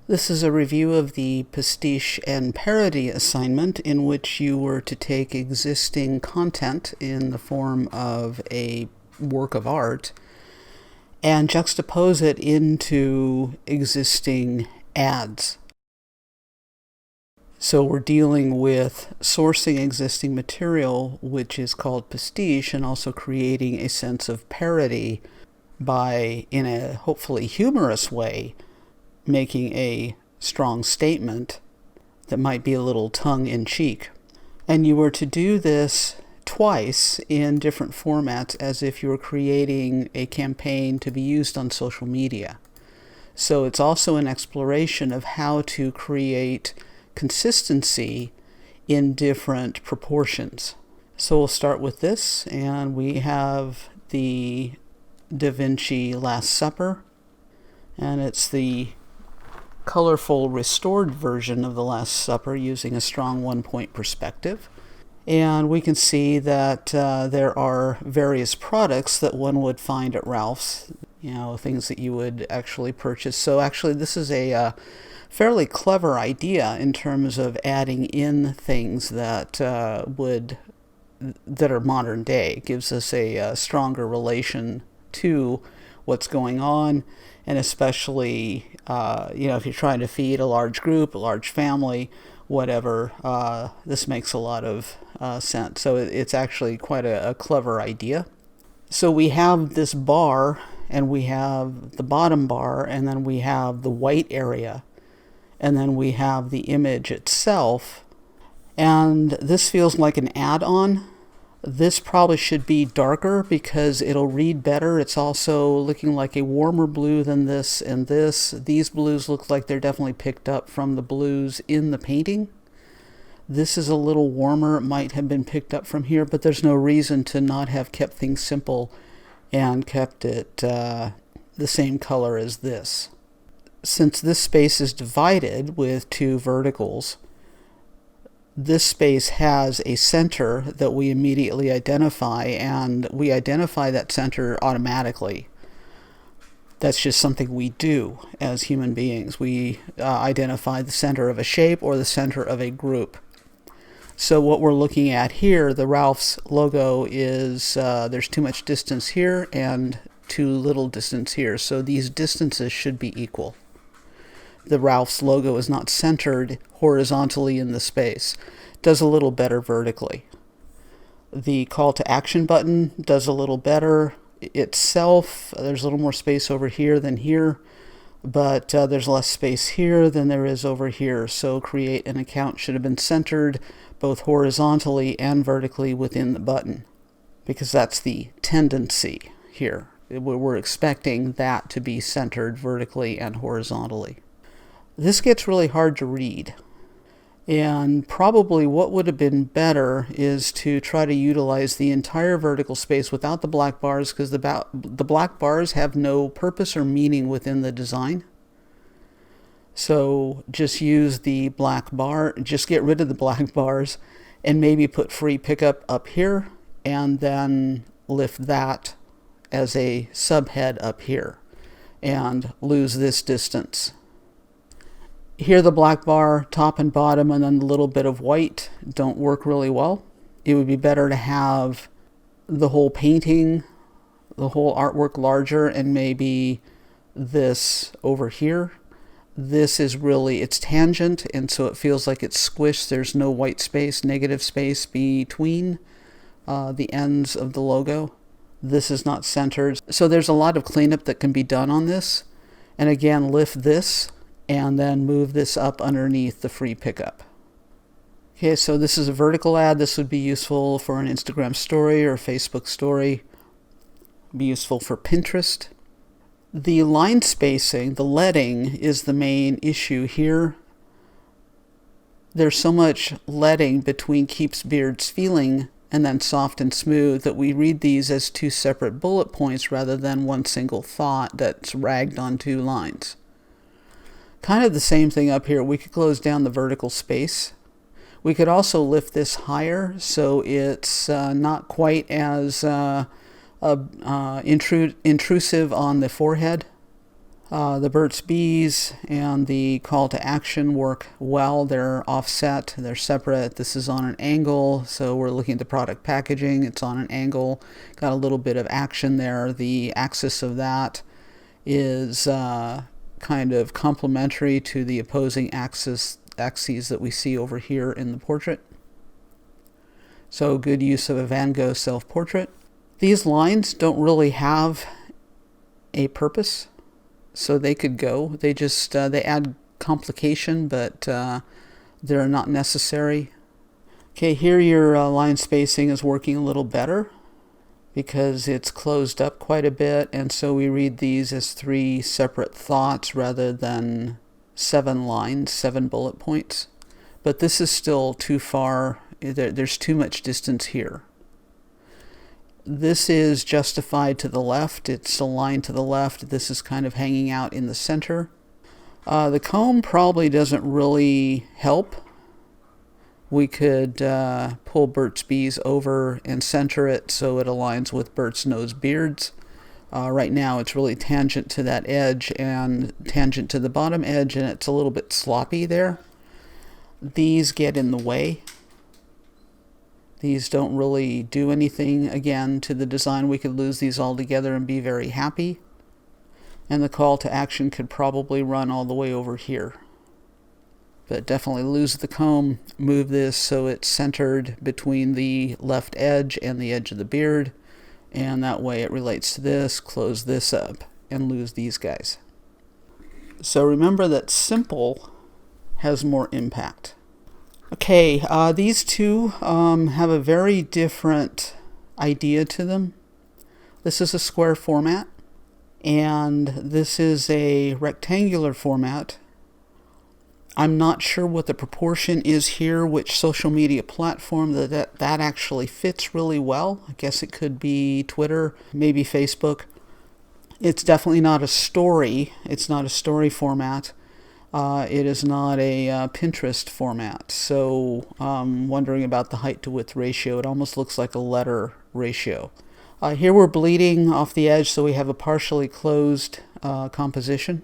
This is a review of the Pastiche and Parody assignment in which you were to take existing content in the form of a work of art and juxtapose it into existing ads. So we're dealing with sourcing existing material, which is called pastiche, and also creating a sense of parody by, in a hopefully humorous way, making a strong statement that might be a little tongue-in-cheek. And you were to do this twice in different formats as if you were creating a campaign to be used on social media. So it's also an exploration of how to create consistency in different proportions. So we'll start with this, and we have the Da Vinci Last Supper, and it's the colorful restored version of the Last Supper using a strong one-point perspective. And we can see that there are various products that one would find at Ralph's, things that you would actually purchase. So actually this is a fairly clever idea in terms of adding in things that are modern day. It gives us a stronger relation to what's going on, and especially if you're trying to feed a large group, a large family, whatever, this makes a lot of sense. So it's actually quite a clever idea. So we have this bar, and we have the bottom bar, and then we have the white area, and then we have the image itself, and this feels like an add-on. This probably should be darker because it'll read better. It's also looking like a warmer blue than this and this. These blues look like they're definitely picked up from the blues in the painting. This is a little warmer. It might have been picked up from here, but there's no reason to not have kept things simple and kept it the same color as this. Since this space is divided with two verticals, this space has a center that we immediately identify, and we identify that center automatically. That's just something we do as human beings. We identify the center of a shape or the center of a group. So what we're looking at here, the Ralph's logo, is there's too much distance here and too little distance here. So these distances should be equal. The Ralph's logo is not centered horizontally in the space. It does a little better vertically. The call to action button does a little better itself. There's a little more space over here than here, but there's less space here than there is over here. So create an account should have been centered both horizontally and vertically within the button, because that's the tendency here. We're expecting that to be centered vertically and horizontally. This gets really hard to read, and probably what would have been better is to try to utilize the entire vertical space without the black bars, because the black bars have no purpose or meaning within the design. So just use the black bar, just get rid of the black bars, and maybe put free pickup up here, and then lift that as a subhead up here, and lose this distance. Here the black bar, top and bottom, and then a little bit of white don't work really well. It would be better to have the whole painting, the whole artwork larger, and maybe this over here. This is really, it's tangent, and so it feels like it's squished. There's no white space, negative space between the ends of the logo. This is not centered. So there's a lot of cleanup that can be done on this. And again, lift this and then move this up underneath the free pickup. Okay, so this is a vertical ad. This would be useful for an Instagram story or a Facebook story. Be useful for Pinterest. The line spacing, the leading, is the main issue here. There's so much leading between Keeps Beards Feeling and then Soft and Smooth that we read these as two separate bullet points rather than one single thought that's ragged on two lines. Kind of the same thing up here. We could close down the vertical space. We could also lift this higher so it's not quite as intrusive on the forehead. The Burt's Bees and the call to action work well. They're offset, they're separate. This is on an angle, so we're looking at the product packaging. It's on an angle, got a little bit of action there. The axis of that is kind of complementary to the opposing axes that we see over here in the portrait. So good use of a Van Gogh self-portrait. These lines don't really have a purpose, so they could go. They just they add complication, but they're not necessary. Okay, here your line spacing is working a little better because it's closed up quite a bit, and so we read these as 3 separate thoughts rather than 7 lines, 7 bullet points. But this is still too far. There's too much distance here. This is justified to the left. It's aligned to the left. This is kind of hanging out in the center. The comb probably doesn't really help. We could pull Burt's Bees over and center it so it aligns with Burt's Nose Beards. Right now it's really tangent to that edge and tangent to the bottom edge, and it's a little bit sloppy there. These get in the way. These don't really do anything, again, to the design. We could lose these all together and be very happy. And the call to action could probably run all the way over here. But definitely lose the comb, move this so it's centered between the left edge and the edge of the beard. And that way it relates to this, close this up, and lose these guys. So remember that simple has more impact. Okay, these two have a very different idea to them. This is a square format, and this is a rectangular format. I'm not sure what the proportion is here, which social media platform that actually fits really well. I guess it could be Twitter, maybe Facebook. It's definitely not a story. It's not a story format. It is not a Pinterest format, so wondering about the height to width ratio. It almost looks like a letter ratio. Here we're bleeding off the edge, so we have a partially closed composition.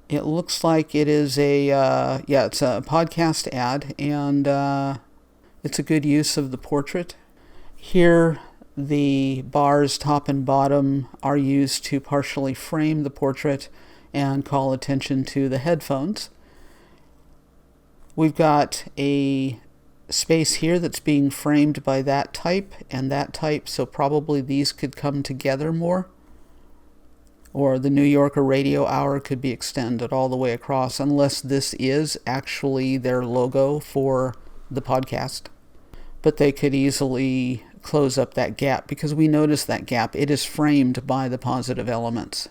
It looks like it is it's a podcast ad, and it's a good use of the portrait. Here the bars top and bottom are used to partially frame the portrait and call attention to the headphones. We've got a space here that's being framed by that type and that type, so probably these could come together more. Or the New Yorker radio hour could be extended all the way across, unless this is actually their logo for the podcast. But they could easily close up that gap, because we notice that gap. It is framed by the positive elements.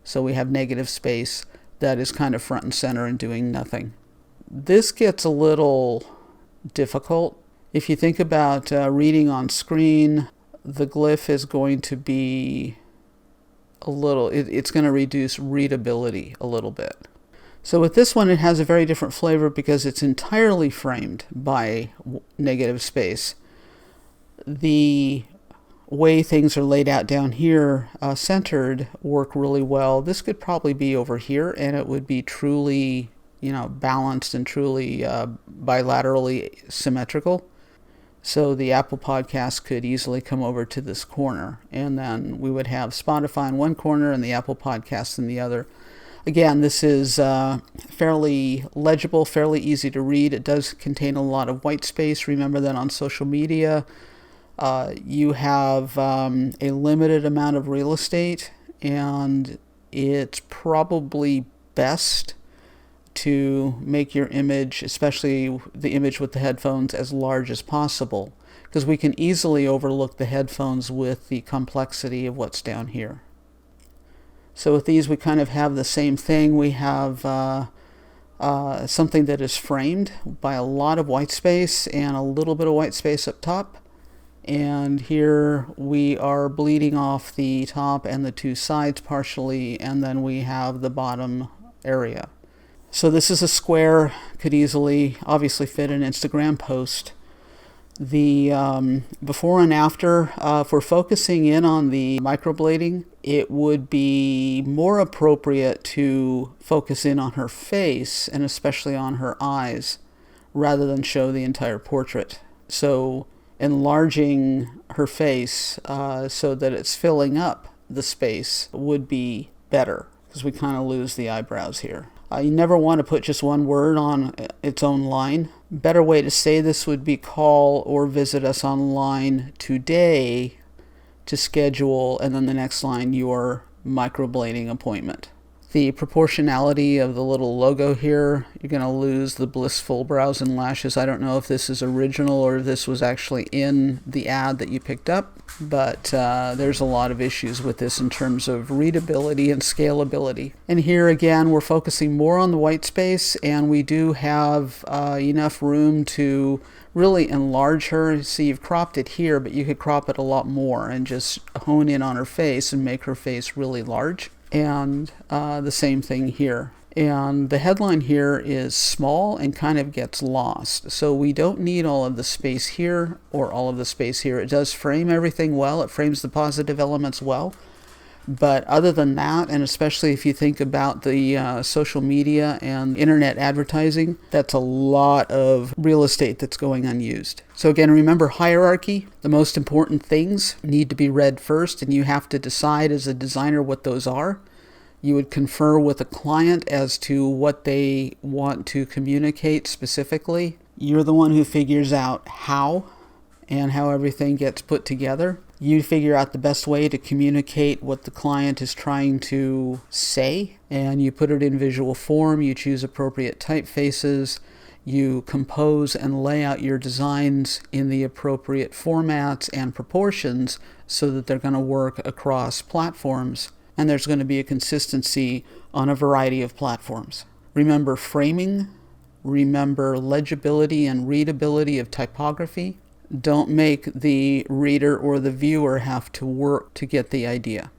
So we have negative space that is kind of front and center and doing nothing. This gets a little difficult. If you think about reading on screen, the glyph is going to be it's going to reduce readability a little bit. So with this one, it has a very different flavor because it's entirely framed by negative space. The way things are laid out down here, centered, work really well. This could probably be over here, and it would be truly, balanced and truly bilaterally symmetrical. So the Apple Podcast could easily come over to this corner, and then we would have Spotify in one corner and the Apple Podcast in the other. Again, this is fairly legible, fairly easy to read. It does contain a lot of white space. Remember that on social media, you have a limited amount of real estate, and it's probably best to make your image, especially the image with the headphones, as large as possible, because we can easily overlook the headphones with the complexity of what's down here. So with these, we kind of have the same thing. We have something that is framed by a lot of white space and a little bit of white space up top. And here we are bleeding off the top and the two sides partially, and then we have the bottom area. So this is a square, could easily, obviously fit an Instagram post. The before and after, if we're focusing in on the microblading, it would be more appropriate to focus in on her face and especially on her eyes rather than show the entire portrait. So enlarging her face so that it's filling up the space would be better, because we kind of lose the eyebrows here. You never want to put just one word on its own line. Better way to say this would be call or visit us online today to schedule, and then the next line, your microblading appointment. The proportionality of the little logo here, you're going to lose the blissful brows and lashes. I don't know if this is original or if this was actually in the ad that you picked up, but there's a lot of issues with this in terms of readability and scalability. And here again, we're focusing more on the white space, and we do have enough room to really enlarge her. See, you've cropped it here, but you could crop it a lot more and just hone in on her face and make her face really large. And the same thing here. And the headline here is small and kind of gets lost. So we don't need all of the space here or all of the space here. It does frame everything well. It frames the positive elements well. But other than that, and especially if you think about the social media and internet advertising, that's a lot of real estate that's going unused. So again, remember hierarchy. The most important things need to be read first, and you have to decide as a designer what those are. You would confer with a client as to what they want to communicate specifically. You're the one who figures out how and how everything gets put together. You figure out the best way to communicate what the client is trying to say, and you put it in visual form. You choose appropriate typefaces. You compose and lay out your designs in the appropriate formats and proportions so that they're going to work across platforms, and there's going to be a consistency on a variety of platforms. Remember framing. Remember legibility and readability of typography. Don't make the reader or the viewer have to work to get the idea.